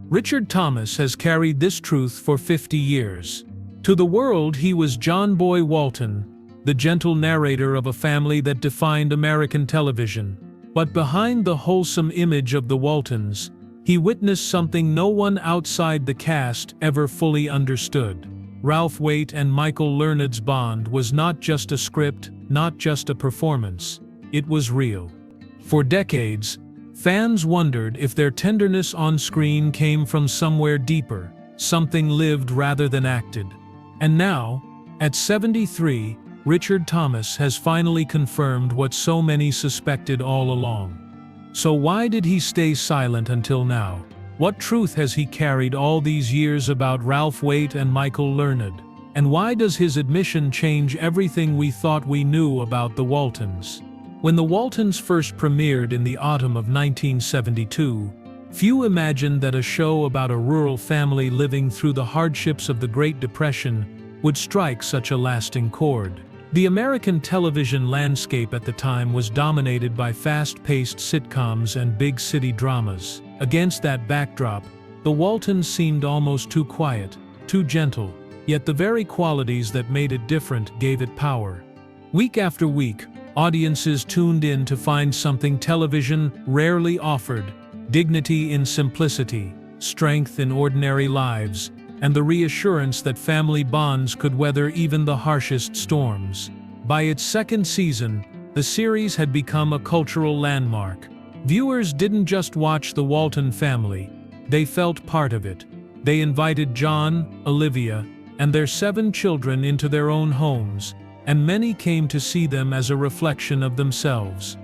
Richard Thomas has carried this truth for 50 years. To the world, he was John-Boy Walton, the gentle narrator of a family that defined American television. But behind the wholesome image of the Waltons, he witnessed something no one outside the cast ever fully understood. Ralph Waite and Michael Learnud's bond was not just a script, not just a performance. It was real. For decades, fans wondered if their tenderness on screen came from somewhere deeper, something lived rather than acted. And now, at 73, Richard Thomas has finally confirmed what so many suspected all along. So why did he stay silent until now? What truth has he carried all these years about Ralph Waite and Michael Learnud? And why does his admission change everything we thought we knew about the Waltons? When the Waltons first premiered in the autumn of 1972, few imagined that a show about a rural family living through the hardships of the Great Depression would strike such a lasting chord. The American television landscape at the time was dominated by fast-paced sitcoms and big city dramas. Against that backdrop, the Waltons seemed almost too quiet, too gentle, yet the very qualities that made it different gave it power. Week after week, audiences tuned in to find something television rarely offered: dignity in simplicity, strength in ordinary lives, and the reassurance that family bonds could weather even the harshest storms. By its second season, the series had become a cultural landmark. Viewers didn't just watch the Walton family, they felt part of it. They invited John, Olivia, and their 7 children into their own homes, and many came to see them as a reflection of themselves.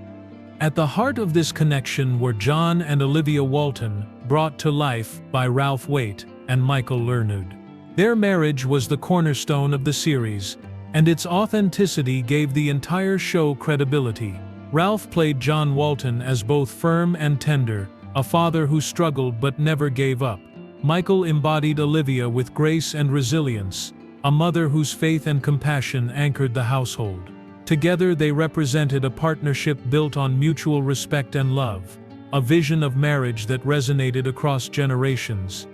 At the heart of this connection were John and Olivia Walton, brought to life by Ralph Waite and Michael Learnud. Their marriage was the cornerstone of the series, and its authenticity gave the entire show credibility. Ralph played John Walton as both firm and tender, a father who struggled but never gave up. Michael embodied Olivia with grace and resilience, a mother whose faith and compassion anchored the household. Together they represented a partnership built on mutual respect and love, a vision of marriage that resonated across generations.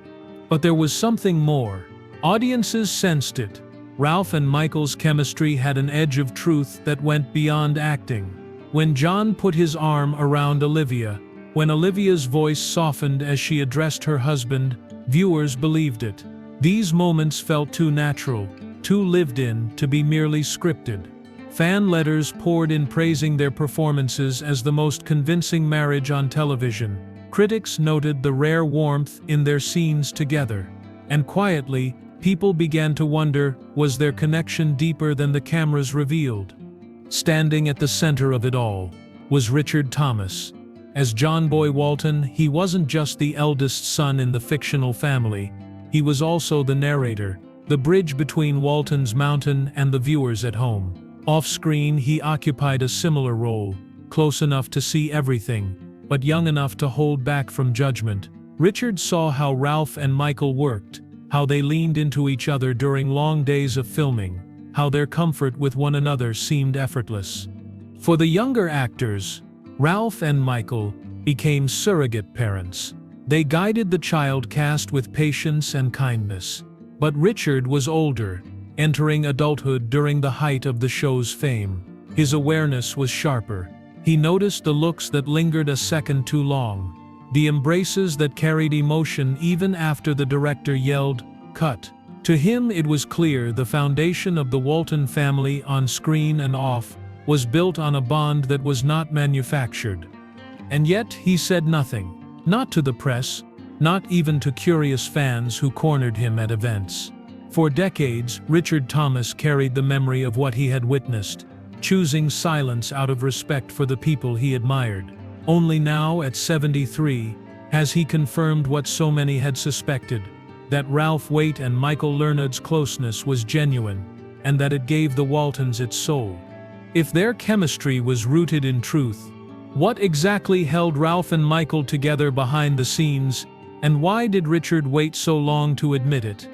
But there was something more. Audiences sensed it. Ralph and Michael's chemistry had an edge of truth that went beyond acting. When John put his arm around Olivia, when Olivia's voice softened as she addressed her husband, viewers believed it. These moments felt too natural, too lived in, to be merely scripted. Fan letters poured in praising their performances as the most convincing marriage on television. Critics noted the rare warmth in their scenes together. And quietly, people began to wonder, was their connection deeper than the cameras revealed? Standing at the center of it all was Richard Thomas. As John-Boy Walton, he wasn't just the eldest son in the fictional family. He was also the narrator, the bridge between Walton's mountain and the viewers at home. Off-screen, he occupied a similar role, close enough to see everything, but young enough to hold back from judgment. Richard saw how Ralph and Michael worked, how they leaned into each other during long days of filming, how their comfort with one another seemed effortless. For the younger actors, Ralph and Michael became surrogate parents. They guided the child cast with patience and kindness. But Richard was older, entering adulthood during the height of the show's fame. His awareness was sharper. He noticed the looks that lingered a second too long, the embraces that carried emotion even after the director yelled, "Cut." To him it was clear the foundation of the Walton family on screen and off was built on a bond that was not manufactured. And yet he said nothing. Not to the press, not even to curious fans who cornered him at events. For decades, Richard Thomas carried the memory of what he had witnessed, choosing silence out of respect for the people he admired. Only now, at 73, has he confirmed what so many had suspected, that Ralph Waite and Michael Learnud's closeness was genuine, and that it gave the Waltons its soul. If their chemistry was rooted in truth, what exactly held Ralph and Michael together behind the scenes, and why did Richard wait so long to admit it?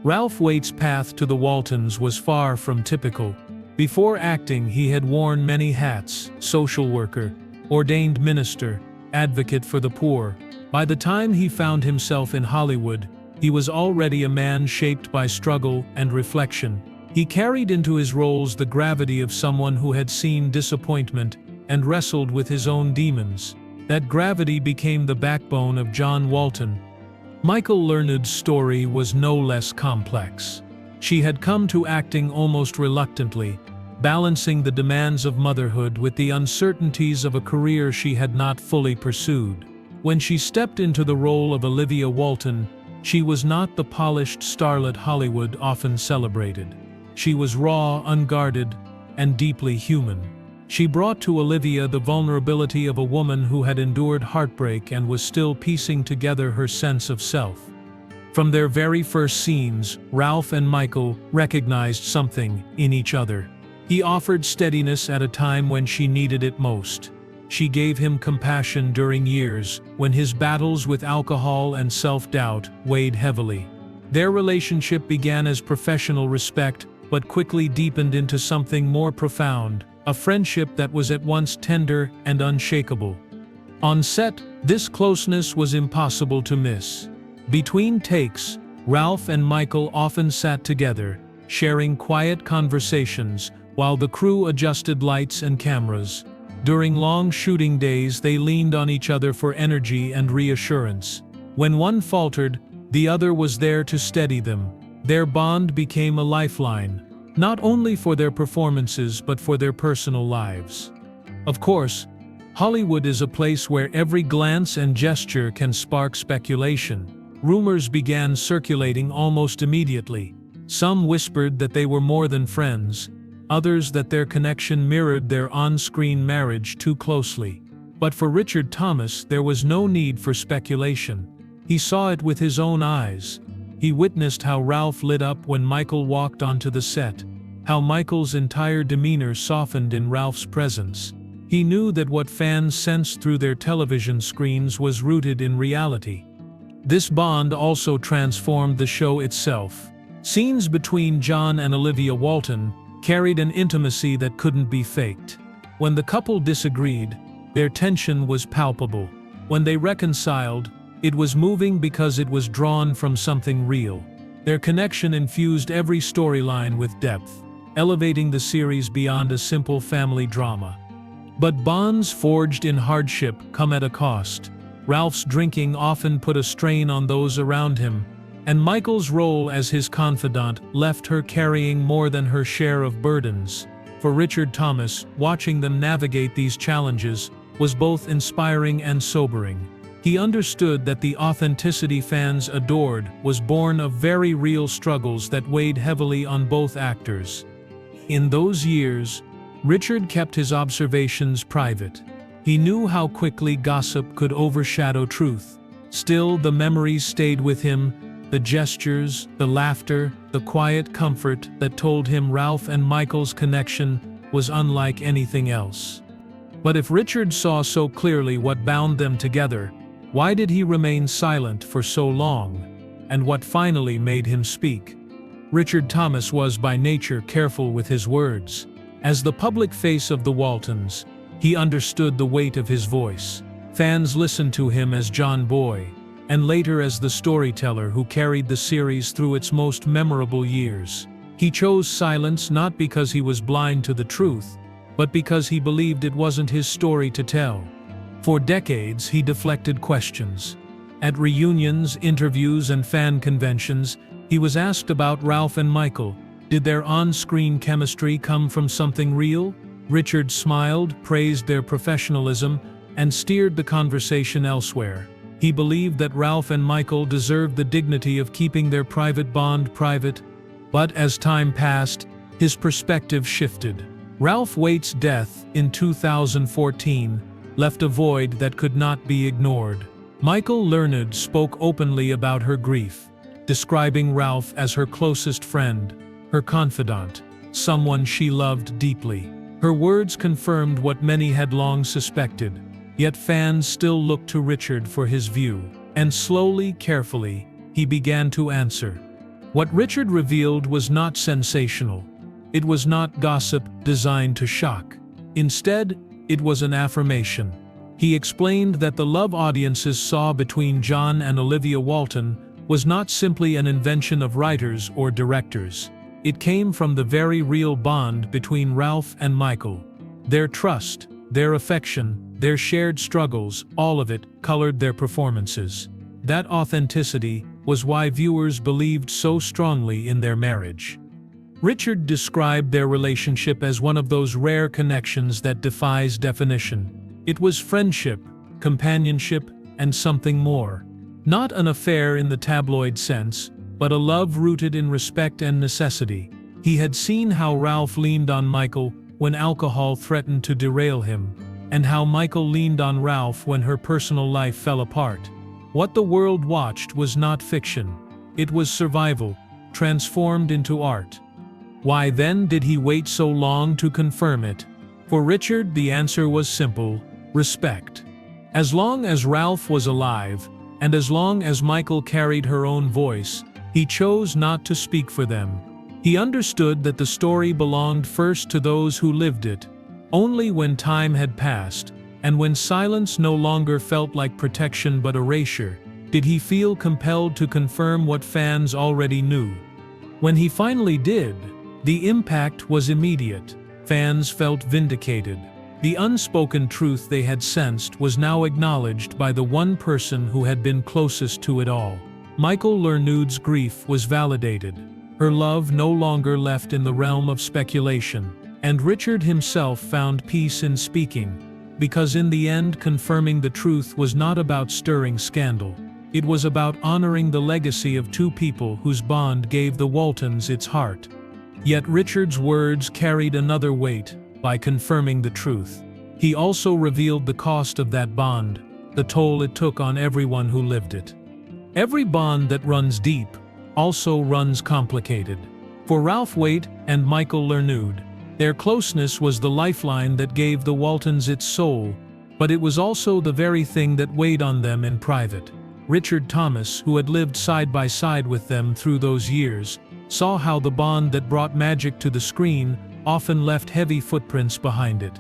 Ralph Waite's path to the Waltons was far from typical. Before acting, he had worn many hats: social worker, ordained minister, advocate for the poor. By the time he found himself in Hollywood, he was already a man shaped by struggle and reflection. He carried into his roles the gravity of someone who had seen disappointment and wrestled with his own demons. That gravity became the backbone of John Walton. Michael Learnud's story was no less complex. She had come to acting almost reluctantly, balancing the demands of motherhood with the uncertainties of a career she had not fully pursued. When she stepped into the role of Olivia Walton, she was not the polished starlet Hollywood often celebrated. She was raw, unguarded, and deeply human. She brought to Olivia the vulnerability of a woman who had endured heartbreak and was still piecing together her sense of self. From their very first scenes, Ralph and Michael recognized something in each other. He offered steadiness at a time when she needed it most. She gave him compassion during years when his battles with alcohol and self-doubt weighed heavily. Their relationship began as professional respect, but quickly deepened into something more profound, a friendship that was at once tender and unshakable. On set, this closeness was impossible to miss. Between takes, Ralph and Michael often sat together, sharing quiet conversations while the crew adjusted lights and cameras. During long shooting days, they leaned on each other for energy and reassurance. When one faltered, the other was there to steady them. Their bond became a lifeline, not only for their performances but for their personal lives. Of course, Hollywood is a place where every glance and gesture can spark speculation. Rumors began circulating almost immediately. Some whispered that they were more than friends, others that their connection mirrored their on-screen marriage too closely. But for Richard Thomas, there was no need for speculation. He saw it with his own eyes. He witnessed how Ralph lit up when Michael walked onto the set, how Michael's entire demeanor softened in Ralph's presence. He knew that what fans sensed through their television screens was rooted in reality. This bond also transformed the show itself. Scenes between John and Olivia Walton carried an intimacy that couldn't be faked. When the couple disagreed, their tension was palpable. When they reconciled, it was moving because it was drawn from something real. Their connection infused every storyline with depth, elevating the series beyond a simple family drama. But bonds forged in hardship come at a cost. Ralph's drinking often put a strain on those around him, and Michael's role as his confidant left her carrying more than her share of burdens. For Richard Thomas, watching them navigate these challenges was both inspiring and sobering. He understood that the authenticity fans adored was born of very real struggles that weighed heavily on both actors. In those years, Richard kept his observations private. He knew how quickly gossip could overshadow truth. Still, the memories stayed with him, the gestures, the laughter, the quiet comfort that told him Ralph and Michael's connection was unlike anything else. But if Richard saw so clearly what bound them together, why did he remain silent for so long? And what finally made him speak? Richard Thomas was by nature careful with his words. As the public face of the Waltons, he understood the weight of his voice. Fans listened to him as John-Boy, and later as the storyteller who carried the series through its most memorable years. He chose silence not because he was blind to the truth, but because he believed it wasn't his story to tell. For decades, he deflected questions. At reunions, interviews, and fan conventions, he was asked about Ralph and Michael. Did their on-screen chemistry come from something real? Richard smiled, praised their professionalism, and steered the conversation elsewhere. He believed that Ralph and Michael deserved the dignity of keeping their private bond private. But as time passed, his perspective shifted. Ralph Waite's death in 2014 left a void that could not be ignored. Michael Learnud spoke openly about her grief, describing Ralph as her closest friend, her confidant, someone she loved deeply. Her words confirmed what many had long suspected. Yet fans still looked to Richard for his view, and slowly, carefully, he began to answer. What Richard revealed was not sensational. It was not gossip designed to shock. Instead, it was an affirmation. He explained that the love audiences saw between John and Olivia Walton was not simply an invention of writers or directors. It came from the very real bond between Ralph and Michael. Their trust, their affection, their shared struggles, all of it colored their performances. That authenticity was why viewers believed so strongly in their marriage. Richard described their relationship as one of those rare connections that defies definition. It was friendship, companionship, and something more. Not an affair in the tabloid sense, but a love rooted in respect and necessity. He had seen how Ralph leaned on Michael when alcohol threatened to derail him, and how Michael leaned on Ralph when her personal life fell apart. What the world watched was not fiction. It was survival, transformed into art. Why then did he wait so long to confirm it? For Richard, the answer was simple: respect. As long as Ralph was alive, and as long as Michael carried her own voice, he chose not to speak for them. He understood that the story belonged first to those who lived it. Only when time had passed, and when silence no longer felt like protection but erasure, did he feel compelled to confirm what fans already knew. When he finally did, the impact was immediate. Fans felt vindicated. The unspoken truth they had sensed was now acknowledged by the one person who had been closest to it all. Michael Learnud's grief was validated. Her love no longer left in the realm of speculation, and Richard himself found peace in speaking, because in the end confirming the truth was not about stirring scandal. It was about honoring the legacy of two people whose bond gave the Waltons its heart. Yet Richard's words carried another weight. By confirming the truth, he also revealed the cost of that bond, the toll it took on everyone who lived it. Every bond that runs deep also runs complicated. For Ralph Waite and Michael Learnud, their closeness was the lifeline that gave the Waltons its soul, but it was also the very thing that weighed on them in private. Richard Thomas, who had lived side by side with them through those years, saw how the bond that brought magic to the screen often left heavy footprints behind it.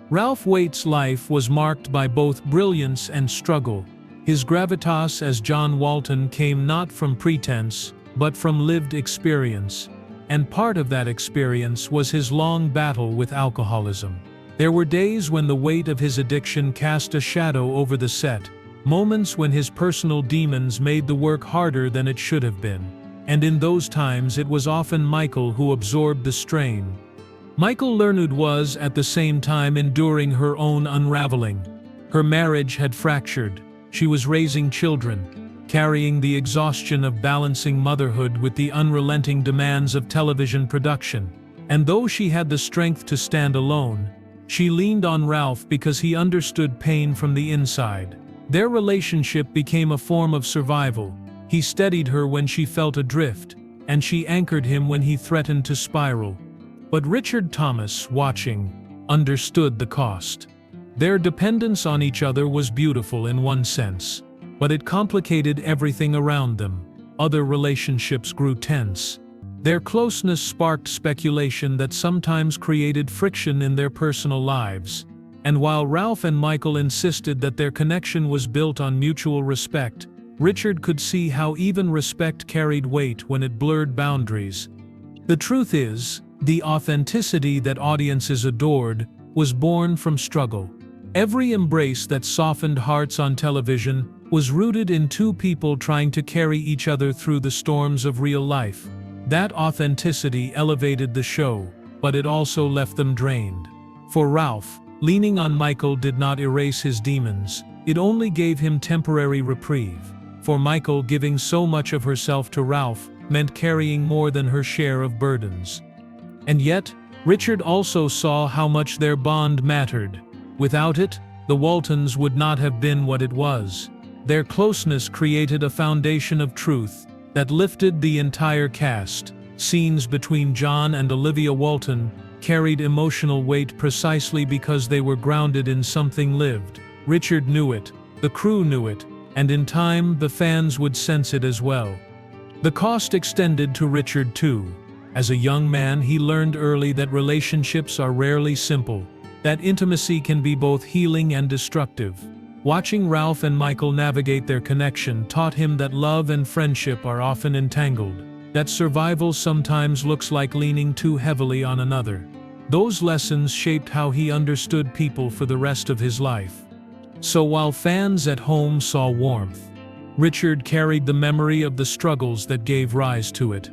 Ralph Waite's life was marked by both brilliance and struggle. His gravitas as John Walton came not from pretense, but from lived experience. And part of that experience was his long battle with alcoholism. There were days when the weight of his addiction cast a shadow over the set, moments when his personal demons made the work harder than it should have been. And in those times it was often Michael who absorbed the strain. Michael Learnud was, at the same time, enduring her own unraveling. Her marriage had fractured. She was raising children, carrying the exhaustion of balancing motherhood with the unrelenting demands of television production. And though she had the strength to stand alone, she leaned on Ralph because he understood pain from the inside. Their relationship became a form of survival. He steadied her when she felt adrift, and she anchored him when he threatened to spiral. But Richard Thomas, watching, understood the cost. Their dependence on each other was beautiful in one sense, but it complicated everything around them. Other relationships grew tense. Their closeness sparked speculation that sometimes created friction in their personal lives. And while Ralph and Michael insisted that their connection was built on mutual respect, Richard could see how even respect carried weight when it blurred boundaries. The truth is, the authenticity that audiences adored was born from struggle. Every embrace that softened hearts on television was rooted in two people trying to carry each other through the storms of real life. That authenticity elevated the show, but it also left them drained. For Ralph, leaning on Michael did not erase his demons, it only gave him temporary reprieve. For Michael, giving so much of herself to Ralph meant carrying more than her share of burdens. And yet, Richard also saw how much their bond mattered. Without it, the Waltons would not have been what it was. Their closeness created a foundation of truth that lifted the entire cast. Scenes between John and Olivia Walton carried emotional weight precisely because they were grounded in something lived. Richard knew it, the crew knew it, and in time the fans would sense it as well. The cost extended to Richard too. As a young man, he learned early that relationships are rarely simple. That intimacy can be both healing and destructive. Watching Ralph and Michael navigate their connection taught him that love and friendship are often entangled, that survival sometimes looks like leaning too heavily on another. Those lessons shaped how he understood people for the rest of his life. So while fans at home saw warmth, Richard carried the memory of the struggles that gave rise to it.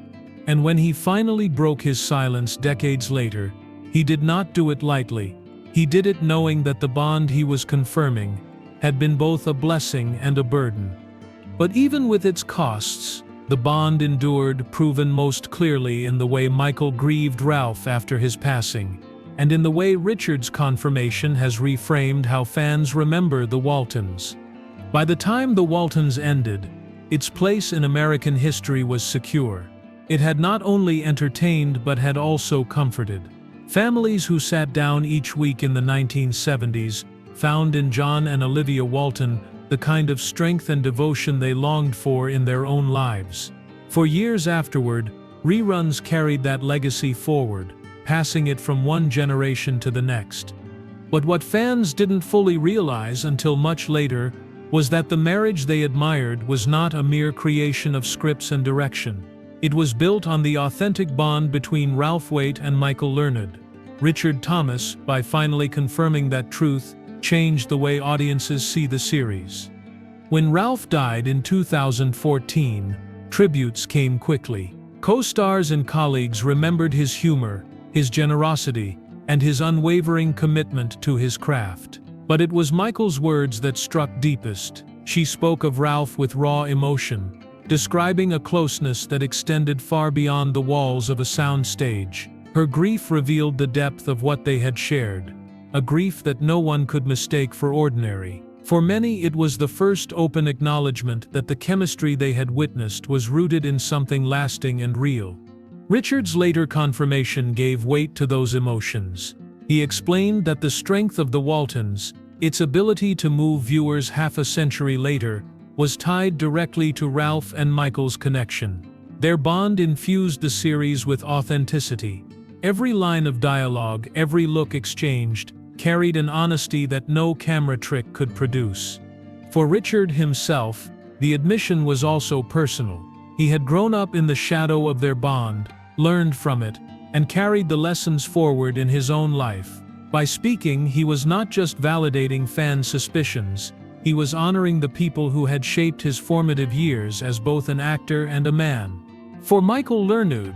And when he finally broke his silence decades later, he did not do it lightly. He did it knowing that the bond he was confirming had been both a blessing and a burden. But even with its costs, the bond endured, proven most clearly in the way Michael grieved Ralph after his passing, and in the way Richard's confirmation has reframed how fans remember the Waltons. By the time the Waltons ended, its place in American history was secure. It had not only entertained but had also comforted. Families who sat down each week in the 1970s found in John and Olivia Walton the kind of strength and devotion they longed for in their own lives. For years afterward, reruns carried that legacy forward, passing it from one generation to the next. But what fans didn't fully realize until much later was that the marriage they admired was not a mere creation of scripts and direction. It was built on the authentic bond between Ralph Waite and Michael Learnud. Richard Thomas, by finally confirming that truth, changed the way audiences see the series. When Ralph died in 2014, tributes came quickly. Co-stars and colleagues remembered his humor, his generosity, and his unwavering commitment to his craft. But it was Michael's words that struck deepest. She spoke of Ralph with raw emotion, describing a closeness that extended far beyond the walls of a soundstage. Her grief revealed the depth of what they had shared, a grief that no one could mistake for ordinary. For many, it was the first open acknowledgement that the chemistry they had witnessed was rooted in something lasting and real. Richard's later confirmation gave weight to those emotions. He explained that the strength of the Waltons, its ability to move viewers half a century later, was tied directly to Ralph and Michael's connection. Their bond infused the series with authenticity. Every line of dialogue, every look exchanged, carried an honesty that no camera trick could produce. For Richard himself, the admission was also personal. He had grown up in the shadow of their bond, learned from it, and carried the lessons forward in his own life. By speaking, he was not just validating fans' suspicions, he was honoring the people who had shaped his formative years as both an actor and a man. For Michael Learnud,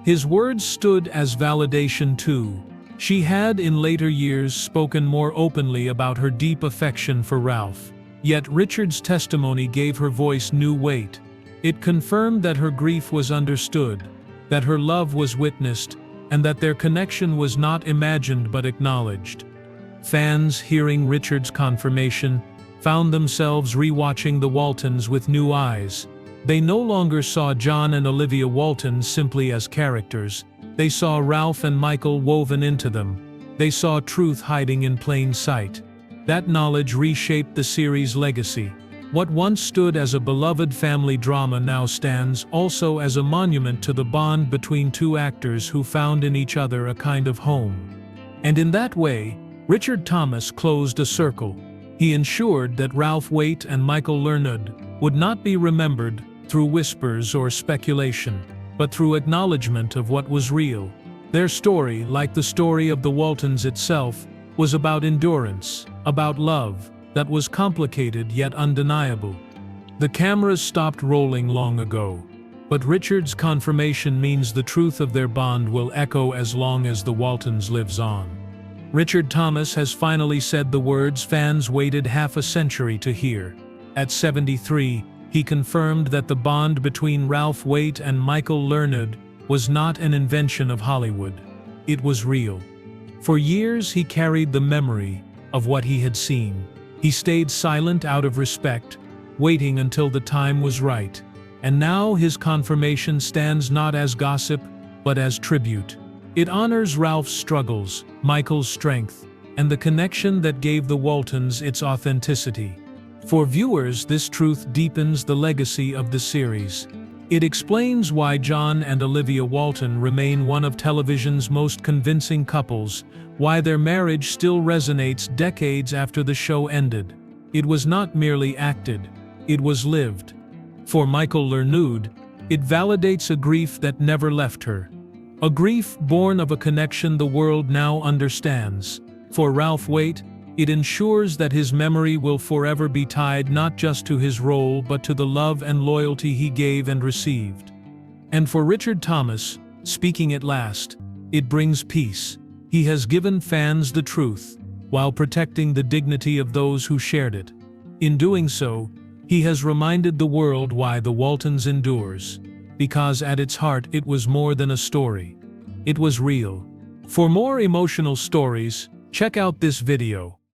his words stood as validation too. She had in later years spoken more openly about her deep affection for Ralph. Yet Richard's testimony gave her voice new weight. It confirmed that her grief was understood, that her love was witnessed, and that their connection was not imagined but acknowledged. Fans, hearing Richard's confirmation, found themselves rewatching the Waltons with new eyes. They no longer saw John and Olivia Walton simply as characters. They saw Ralph and Michael woven into them. They saw truth hiding in plain sight. That knowledge reshaped the series' legacy. What once stood as a beloved family drama now stands also as a monument to the bond between two actors who found in each other a kind of home. And in that way, Richard Thomas closed a circle. He ensured that Ralph Waite and Michael Learnud would not be remembered through whispers or speculation, but through acknowledgement of what was real. Their story, like the story of the Waltons itself, was about endurance, about love that was complicated yet undeniable. The cameras stopped rolling long ago, but Richard's confirmation means the truth of their bond will echo as long as the Waltons lives on. Richard Thomas has finally said the words fans waited half a century to hear. At 73, he confirmed that the bond between Ralph Waite and Michael Learnud was not an invention of Hollywood. It was real. For years he carried the memory of what he had seen. He stayed silent out of respect, waiting until the time was right. And now his confirmation stands not as gossip, but as tribute. It honors Ralph's struggles, Michael's strength, and the connection that gave the Waltons its authenticity. For viewers, this truth deepens the legacy of the series. It explains why John and Olivia Walton remain one of television's most convincing couples, why their marriage still resonates decades after the show ended. It was not merely acted, it was lived. For Michael Learnud, it validates a grief that never left her. A grief born of a connection the world now understands. For Ralph Waite, it ensures that his memory will forever be tied not just to his role but to the love and loyalty he gave and received. And for Richard Thomas, speaking at last, it brings peace. He has given fans the truth, while protecting the dignity of those who shared it. In doing so, he has reminded the world why the Waltons endures. Because at its heart it was more than a story. It was real. For more emotional stories, check out this video.